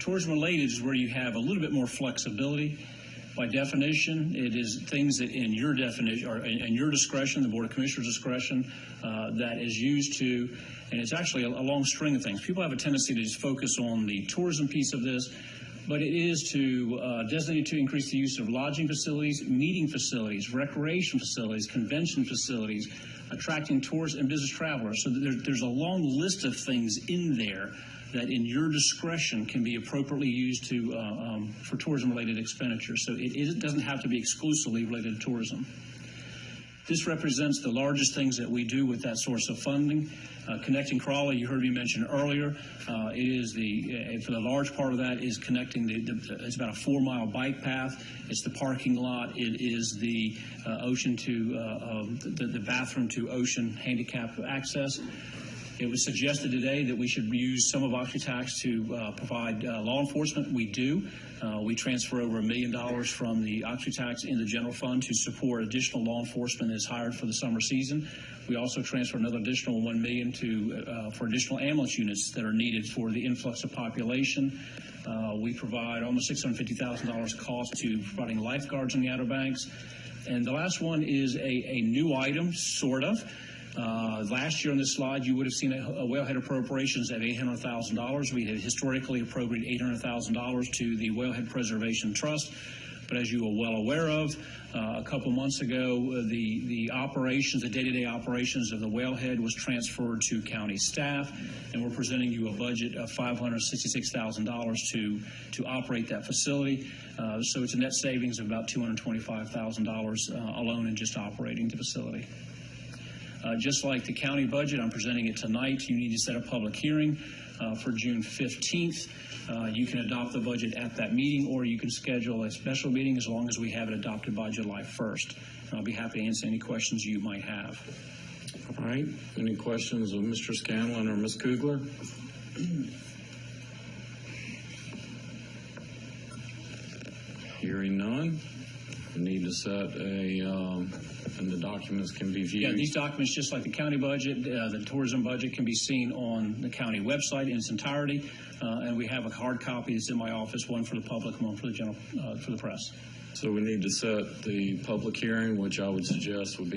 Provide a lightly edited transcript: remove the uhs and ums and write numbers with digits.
tourism related is where you have a little bit more flexibility. By definition, it is things that in your definition or in your discretion, the Board of Commissioners' discretion, that is used to, and it's actually a long string of things. People have a tendency to just focus on the tourism piece of this, but it is to designate to increase the use of lodging facilities, meeting facilities, recreation facilities, convention facilities, attracting tourists and business travelers. So there's a long list of things in there that in your discretion can be appropriately used to for tourism-related expenditures. So it doesn't have to be exclusively related to tourism. This represents the largest things that we do with that source of funding. Connecting Crawley, you heard me mention earlier, it is for the large part of that is connecting it's about a 4-mile bike path. It's the parking lot. It is the ocean to the bathroom to ocean handicap access. It was suggested today that we should use some of OxyTax to provide law enforcement. We do. We transfer over $1 million from the OxyTax in the general fund to support additional law enforcement that's hired for the summer season. We also transfer another additional $1 million for additional ambulance units that are needed for the influx of population. We provide almost $650,000 cost to providing lifeguards in the Outer Banks. And the last one is a new item, sort of. Last year on this slide, you would have seen a whalehead appropriations of $800,000. We had historically appropriated $800,000 to the Whalehead Preservation Trust. But as you are well aware of, a couple months ago, the operations, the day-to-day operations of the whalehead was transferred to county staff, and we're presenting you a budget of $566,000 to operate that facility. So it's a net savings of about $225,000 alone in just operating the facility. Just like the county budget, I'm presenting it tonight. You need to set a public hearing for June 15th. You can adopt the budget at that meeting, or you can schedule a special meeting as long as we have it adopted by July 1st. And I'll be happy to answer any questions you might have. All right. Any questions of Mr. Scanlon or Ms. Kugler? Hearing none. We need to set and the documents can be viewed. Yeah, these documents, just like the county budget, the tourism budget, can be seen on the county website in its entirety. And we have a hard copy that's in my office, one for the public and one for the for the press. So we need to set the public hearing, which I would suggest would be